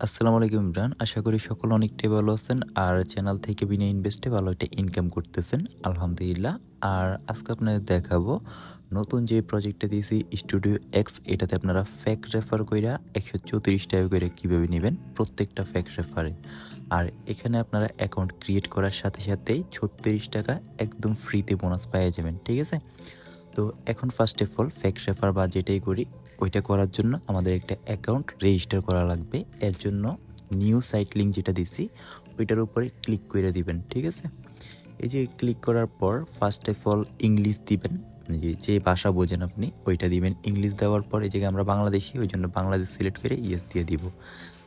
আসসালামু আলাইকুম ইমরান। আশা করি সকলে অনেকটাই ভালো আছেন। আর চ্যানেল থেকে বিনা ইনভেস্টে ভালো একটা ইনকাম করতেছেন। আলহামদুলিল্লাহ। আর আজকে আপনাদের দেখাবো নতুন যে প্রজেক্টটা দিয়েছি স্টুডিও এক্স, এটাতে আপনারা ফ্যাক রেফার কইরা ৳১৩৪ করে কিভাবে নিবেন প্রত্যেকটা ফ্যাক রেফারে। আর এখানে আপনারা অ্যাকাউন্ট ক্রিয়েট করার সাথে সাথেই ৳৩৬ একদম ফ্রিতে বোনাস পেয়ে যাবেন। ঠিক আছে? তো এখন ফার্স্ট অফ অল ফ্যাক রেফার বা যেটাই করি ওইটা করার জন্য আমাদের একটা অ্যাকাউন্ট রেজিস্টার করা লাগবে। এর জন্য নিউ সাইট লিঙ্ক যেটা দিছি ওইটার উপরে ক্লিক করে দিবেন। ঠিক আছে? এই যে ক্লিক করার পর ফার্স্ট অফ অল ইংলিশ দিবেন। মানে যে ভাষা বোঝেন আপনি ওইটা দিবেন। ইংলিশ দেওয়ার পর এই জায়গায় আমরা বাংলাদেশি, ওই জন্য বাংলাদেশ সিলেক্ট করে ইয়েস দিয়ে দিব।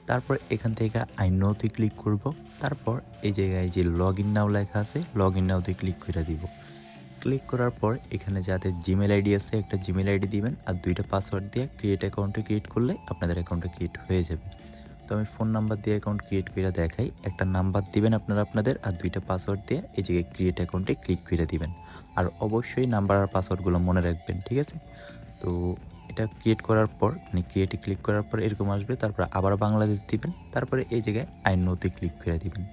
তারপর এখান থেকে আই নো তে ক্লিক করব। তারপর এই জায়গায় যে লগ ইন নাও লেখা আছে লগ ইন নাও তে ক্লিক করে দিব। ক্লিক করার পর এখানে যাদের জিমেল আইডি আছে একটা জিমেল আইডি দিবেন, আর 2টা পাসওয়ার্ড দিয়ে ক্রিয়েট অ্যাকাউন্টে ক্রিয়েট করলে আপনাদের অ্যাকাউন্টটা ক্রিয়েট হয়ে যাবে। তো আমি ফোন নাম্বার দিয়ে অ্যাকাউন্ট ক্রিয়েট করে দেখাই। একটা নাম্বার দিবেন আপনারা আপনাদের, আর 2টা পাসওয়ার্ড দিয়ে এই জায়গায় ক্রিয়েট অ্যাকাউন্টে ক্লিক করে দিবেন। আর অবশ্যই নাম্বার আর পাসওয়ার্ডগুলো মনে রাখবেন। ঠিক আছে? তো এটা ক্রিয়েট করার পর মানে ক্রিয়েটে ক্লিক করার পর এরকম আসবে। তারপর আবার বাংলাদেশ দিবেন। তারপরে এই জায়গায় আই নোতে ক্লিক করে দিবেন।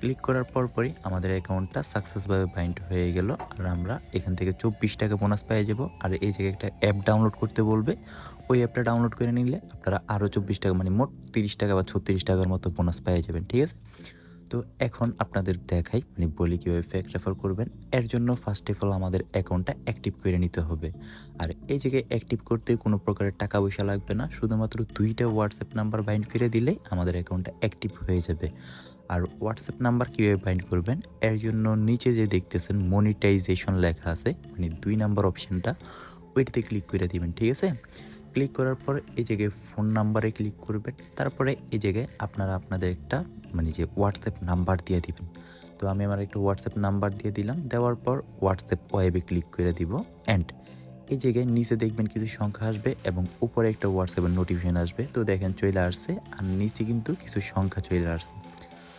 ক্লিক করার পরই আমাদের অ্যাকাউন্টটা সাকসেসভাবে বাইন্ড হয়ে গেল। আর আমরা এখান থেকে ৳২৪ বোনাস পেয়ে যাব। আর এই জায়গায় একটা অ্যাপ ডাউনলোড করতে বলবে। ওই অ্যাপটা ডাউনলোড করে নিলে আপনারা আরও ৳২৪ মানে মোট ৳৩০ বা ৳৩৬ মতো বোনাস পেয়ে যাবেন। ঠিক আছে? তো এখন আপনাদের দেখাই মানে বলি কীভাবে ফ্যাক রেফার করবেন। এর জন্য ফার্স্ট অফ অল আমাদের অ্যাকাউন্টটা অ্যাক্টিভ করে নিতে হবে। আর এই জায়গায় অ্যাক্টিভ করতে কোনো প্রকারের টাকা পয়সা লাগবে না। শুধুমাত্র 2টা হোয়াটসঅ্যাপ নাম্বার বাইন্ড করে দিলেই আমাদের অ্যাকাউন্টটা অ্যাক্টিভ হয়ে যাবে। আর হোয়াটসঅ্যাপ নাম্বার কীভাবে বাইন্ড করবেন, এর জন্য নিচে যে দেখতেছেন মনিটাইজেশন লেখা আছে মানে 2 নাম্বার অপশনটা, ওইটাতে ক্লিক করে দিবেন। ঠিক আছে? ক্লিক করার পর এই জায়গায় ফোন নাম্বারে ক্লিক করবেন। তারপরে এই জায়গায় আপনারা আপনাদের একটা মানে যে হোয়াটসঅ্যাপ নাম্বার দিয়ে দিবেন। তো আমি আমার একটা হোয়াটসঅ্যাপ নাম্বার দিয়ে দিলাম। দেওয়ার পর হোয়াটসঅ্যাপ ওয়েবে ক্লিক করে দিব। অ্যান্ড এই জায়গায় নিচে দেখবেন কিছু সংখ্যা আসবে এবং উপরে একটা হোয়াটসঅ্যাপের নোটিফিকেশন আসবে। তো দেখেন চলে আসছে, আর নিচে কিন্তু কিছু সংখ্যা চলে আসছে।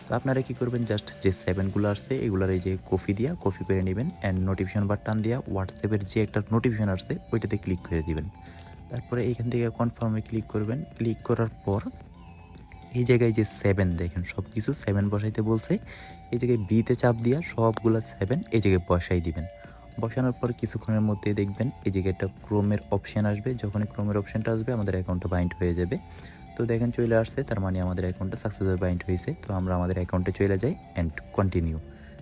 তো আপনারা কি করবেন, জাস্ট যে 7 গুলো আসছে এগুলার এই যে কপি করে নেবেন। অ্যান্ড নোটিফিকেশন বাটন দিয়া হোয়াটসঅ্যাপের যে একটা নোটিফিকেশন আসছে ওইটাতে ক্লিক করে দিবেন। তারপরে এইখান থেকে কনফার্মে ক্লিক করবেন। ক্লিক করার পর এই জায়গায় যে 7 দেখেন সব কিছু 7 বসাইতে বলছে। এই জায়গায় বিতে চাপ দিয়া সবগুলা 7 এই জায়গায় বসাই দিবেন। বসানোর পর কিছুক্ষণের মধ্যে দেখবেন এই জায়গায় একটা ক্রোমের অপশন আসবে। যখনই ক্রোমের অপশনটা আসবে আমাদের অ্যাকাউন্টটা বাইন্ড হয়ে যাবে। তো দেখেন চলে আসছে, তার মানে আমাদের অ্যাকাউন্টটা সাকসেসফুলি বাইন্ড হয়েছে। তো আমরা আমাদের অ্যাকাউন্টে চলে যাই অ্যান্ড কন্টিনিউ।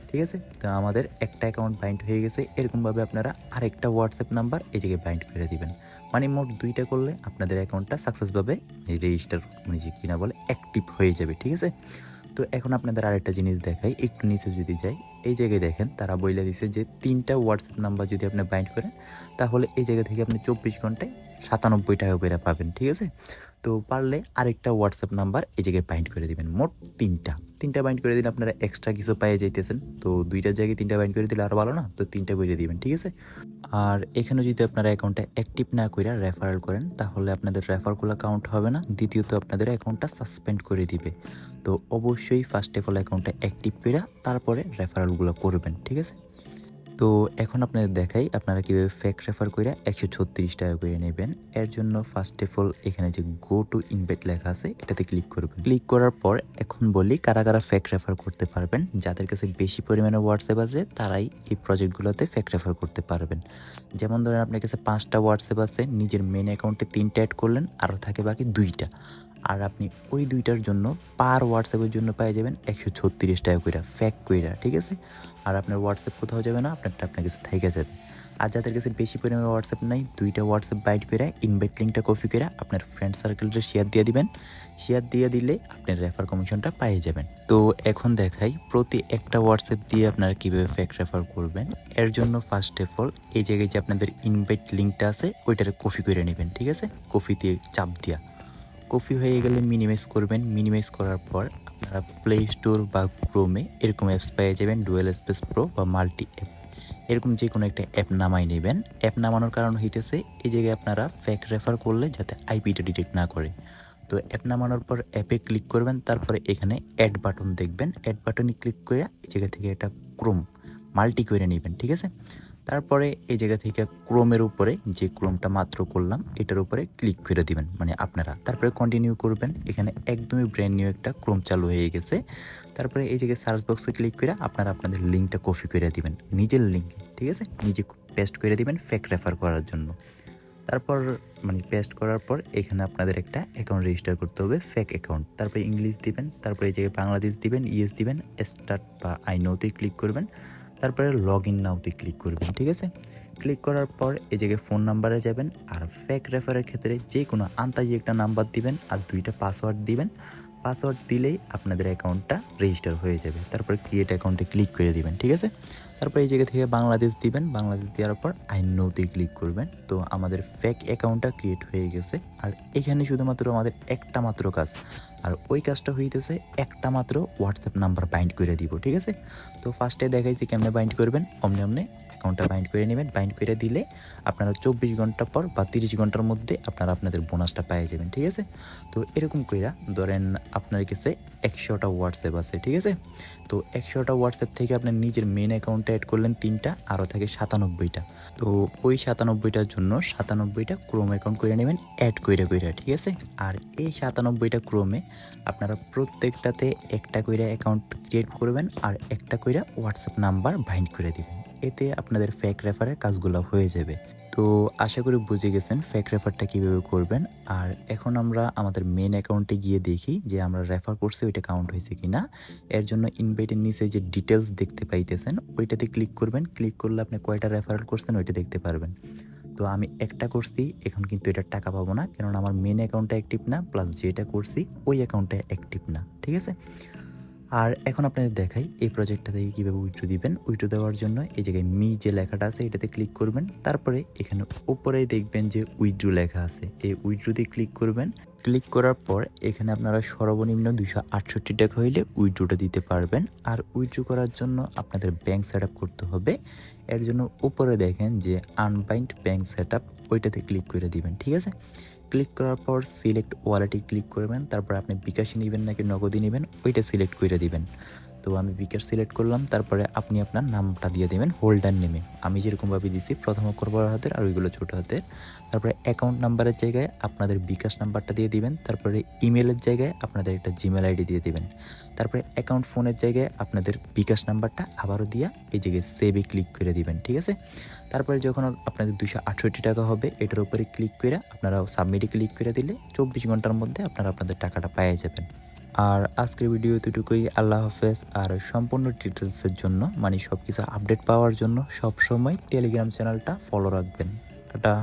ঠিক আছে? তো আমাদের একটা অ্যাকাউন্ট বাইন্ড হয়ে গেছে। এরকমভাবে আপনারা আরেকটা হোয়াটসঅ্যাপ নাম্বার এই জায়গায় বাইন্ড করে দিবেন। মানে মোট 2টা করলে আপনাদের অ্যাকাউন্টটা সাকসেসভাবে রেজিস্টার মানে যে কিনা বলে অ্যাক্টিভ হয়ে যাবে। ঠিক আছে? তো এখন আপনাদের আরেকটা জিনিস দেখাই, একটু নিচে যদি যাই এই জায়গায় দেখেন তারা বইলে দিছে যে 3টা হোয়াটসঅ্যাপ নাম্বার যদি আপনি বাইন্ড করেন তাহলে এই জায়গা থেকে আপনি 24 ঘন্টায় ৳৯৭ করে পাবেন। ঠিক আছে? তো পারলে আরেকটা হোয়াটসঅ্যাপ নাম্বার এই জায়গায় বাইন্ড করে দিবেন। মোট 3টা বাইন্ড করে দিলে আপনারা এক্সট্রা কিছু পেয়ে যাইতেছেন। তো 2টার জায়গায় 3টা বাইন্ড করে দিলে আরও ভালো না? তো 3টা করে দিবেন। ঠিক আছে? আর এখানে যদি আপনারা অ্যাকাউন্টটা অ্যাক্টিভ না কইরা রেফারেল করেন তাহলে আপনাদের রেফারগুলো কাউন্ট হবে না। দ্বিতীয়ত আপনাদের অ্যাকাউন্টটা সাসপেন্ড করে দিবে। তো অবশ্যই ফার্স্ট অফ অল অ্যাকাউন্টটা অ্যাক্টিভ কইরা তারপরে রেফারেলগুলো করবেন। ঠিক আছে? তো এখন আপনাদের দেখাই আপনারা কীভাবে ফেক রেফার কইরা ৳১৩৬ করে নেবেন। এর জন্য ফার্স্ট অফ অল এখানে যে গো টু ইনভাইট লেখা আছে এটাতে ক্লিক করবেন। ক্লিক করার পর এখন বলি কারা কারা ফেক রেফার করতে পারবেন। যাদের কাছে বেশি পরিমাণে হোয়াটসঅ্যাপ আছে তারাই এই প্রজেক্টগুলোতে ফেক রেফার করতে পারবেন। যেমন ধরেন আপনার কাছে 5টা হোয়াটসঅ্যাপ আছে, নিজের মেন অ্যাকাউন্টে 3টা অ্যাড করলেন, আরও থাকে বাকি 2টা। আর আপনি ওই 2টার জন্য পার হোয়াটসঅ্যাপের জন্য পেয়ে যাবেন ৳১৩৬ কইরা ফেক কইরা। ঠিক আছে? আর আপনার হোয়াটসঅ্যাপ কোথাও যাবে না, আপনারটা আপনার কাছে থাইকা যাবে। আর যাদের কাছে বেশি পরিমাণে হোয়াটসঅ্যাপ নাই 2টা হোয়াটসঅ্যাপ বাইট কইরা ইনভাইট লিঙ্কটা কপি কইরা আপনার ফ্রেন্ড সার্কেলটা শেয়ার দিয়ে দিবেন। শেয়ার দিয়ে দিলে আপনার রেফার কমিশনটা পেয়ে যাবেন। তো এখন দেখাই প্রতি একটা হোয়াটসঅ্যাপ দিয়ে আপনারা কীভাবে ফেক রেফার করবেন। এর জন্য ফার্স্ট অফ অল এই জায়গায় যে আপনাদের ইনভাইট লিঙ্কটা আছে ওইটারে কপি করে নেবেন। ঠিক আছে? কপি দিয়ে চাপ দিয়া কপি হয়ে গেলে মিনিমাইজ করবেন। মিনিমাইজ করার পর আপনারা প্লে স্টোর বা ক্রোমে এরকম অ্যাপস পেয়ে যাবেন, ডুয়েল স্পেস প্রো বা মাল্টি অ্যাপ। এরকম যে কোনো একটা অ্যাপ নামাই নেবেন। অ্যাপ নামানোর কারণ হইতেছে এই জায়গায় আপনারা ফেক রেফার করলে যাতে আইপিটা ডিটেক্ট না করে। তো অ্যাপ নামানোর পর অ্যাপে ক্লিক করবেন। তারপরে এখানে অ্যাড বাটন দেখবেন। অ্যাড বাটনে ক্লিক করে এই জায়গা থেকে একটা ক্রোম মাল্টি করে নেবেন। ঠিক আছে? তারপরে এই জায়গা থেকে ক্রোমের উপরে যে ক্রোমটা মাত্র করলাম এটার উপরে ক্লিক করে দিবেন মানে আপনারা। তারপরে কন্টিনিউ করবেন। এখানে একদমই ব্র্যান্ড নিউ একটা ক্রোম চালু হয়ে গেছে। তারপরে এই জায়গায় সার্চ বক্সে ক্লিক করে আপনারা আপনাদের লিঙ্কটা কপি করে দিবেন নিজের লিঙ্ক, ঠিক আছে? নিজে পেস্ট করে দিবেন ফেক রেফার করার জন্য। তারপর মানে পেস্ট করার পর এখানে আপনাদের একটা অ্যাকাউন্ট রেজিস্টার করতে হবে, ফেক অ্যাকাউন্ট। তারপরে ইংলিশ দিবেন, তারপরে এই জায়গায় বাংলাদেশ দিবেন, ইয়েস দিবেন, স্টার্ট বা আই নোতে ক্লিক করবেন, তারপরে লগ ইন নাওতে ক্লিক করবেন, ঠিক আছে? ক্লিক করার পর এই জায়গায় ফোন নাম্বারে যাবেন আর ফেক রেফারের ক্ষেত্রে যে কোনো আন্তাজি একটা নাম্বার দিবেন আর 2টা পাসওয়ার্ড দিবেন। পাসওয়ার্ড দিলেই আপনাদের অ্যাকাউন্টটা রেজিস্টার হয়ে যাবে। তারপরে ক্রিয়েট অ্যাকাউন্টে ক্লিক করে দিবেন, ঠিক আছে? তারপর এই জায়গা থেকে বাংলাদেশ দিবেন, বাংলাদেশ দেওয়ার পর আই নোতে ক্লিক করবেন। তো আমাদের ফেক অ্যাকাউন্টটা ক্রিয়েট হয়ে গেছে। আর এখানে শুধুমাত্র আমাদের একটা মাত্র কাজ, আর ওই কাজটা হইতেছে একটা মাত্র হোয়াটসঅ্যাপ নাম্বার বাইন্ড করে দিব, ঠিক আছে? তো ফার্স্টে দেখাইছি কেমনে বাইন্ড করবেন, অমনি অ্যাকাউন্টটা বাইন্ড করে নেবেন। বাইন্ড করে দিলে আপনারা 24 ঘন্টা পর বা 30 ঘন্টার মধ্যে আপনারা আপনাদের বোনাসটা পেয়ে যাবেন, ঠিক আছে? তো এরকম কইরা ধরেন আপনার কাছে 100টা হোয়াটসঅ্যাপ আছে, ঠিক আছে? তো 100টা হোয়াটসঅ্যাপ থেকে আপনার নিজের মেন অ্যাকাউন্টে অ্যাড করলেন 3টা, আরও থাকে 97টা। তো ওই 97টার জন্য 97টা ক্রোম অ্যাকাউন্ট করে নেবেন অ্যাড কইরা, ঠিক আছে? আর এই 97টা ক্রোমে আপনারা প্রত্যেকটাতে একটা কইরা অ্যাকাউন্ট ক্রিয়েট করবেন আর একটা কইরা হোয়াটসঅ্যাপ নাম্বার বাইন্ড করে দিবেন। এতে আপনাদের ফেক রেফারের কাজগুলো হয়ে যাবে। তো আশা করি বুঝে গেছেন ফেক রেফারটা কীভাবে করবেন। আর এখন আমরা আমাদের মেন অ্যাকাউন্টে গিয়ে দেখি যে আমরা রেফার করছি ওইটা কাউন্ট হয়েছে কি না। এর জন্য ইনভাইটের নিচে যে ডিটেলস দেখতে পাইতেছেন ওইটাতে ক্লিক করবেন। ক্লিক করলে আপনি কয়টা রেফারেল করছেন ওইটা দেখতে পারবেন। তো আমি একটা করছি, এখন কিন্তু এটার টাকা পাবো না, কেননা আমার মেন অ্যাকাউন্টটা অ্যাক্টিভ না, প্লাস যেটা করছি ওই অ্যাকাউন্টটা অ্যাক্টিভ না, ঠিক আছে? আর এখন আপনাদের দেখাই এই প্রজেক্টটা থেকে কীভাবে উইথড্র দিবেন। উইথড্র দেওয়ার জন্য এই জায়গায় মি যে লেখাটা আছে এটাতে ক্লিক করবেন। তারপরে এখানে উপরেই দেখবেন যে উইথড্র লেখা আছে, এই উইথড্রতে ক্লিক করবেন। ক্লিক করার পর এখানে আপনারা সর্বনিম্ন 268 টাকা হইলে উইথড্রটা দিতে পারবেন। আর উইথড্র করার জন্য আপনাদের ব্যাংক সেট আপ করতে হবে। এর জন্য উপরে দেখেন যে আনবাইন্ড ব্যাংক সেট আপ, ওইটাতে ক্লিক করে দিবেন, ঠিক আছে? ক্লিক করার পর সিলেক্ট ওয়ালেটে ক্লিক করবেন। তারপর আপনি বিকাশে নেবেন নাকি নগদে নেবেন ওইটা সিলেক্ট করে দিবেন। তো আমি বিকাশ সিলেক্ট করলাম। তারপরে আপনি আপনার নামটা দিয়ে দেবেন হোল্ডার নেমে, আমি যেরকমভাবে দিছি প্রথম অক্ষর বড় হাতের আর ওইগুলো ছোট হাতের। তারপরে অ্যাকাউন্ট নাম্বারের জায়গায় আপনাদের বিকাশ নাম্বারটা দিয়ে দিবেন। তারপরে ইমেলের জায়গায় আপনাদের একটা জিমেল আইডি দিয়ে দিবেন। তারপরে অ্যাকাউন্ট ফোনের জায়গায় আপনাদের বিকাশ নাম্বারটা আবারও দিয়া এই জায়গায় সেভে ক্লিক করে দিবেন, ঠিক আছে? তারপরে যখন আপনাদের 268 টাকা হবে এটার উপরে ক্লিক করে আপনারা সাবমিটে ক্লিক করে দিলে 24 ঘন্টার মধ্যে আপনারা আপনাদের টাকাটা পেয়ে যাবেন। আর আজকের ভিডিও এতটুকুই। আল্লাহ হাফেজ। আর সম্পূর্ণ ডিটেলসের জন্য মানে সব কিছু আপডেট পাওয়ার জন্য সবসময় টেলিগ্রাম চ্যানেলটা ফলো রাখবেন। টাটা।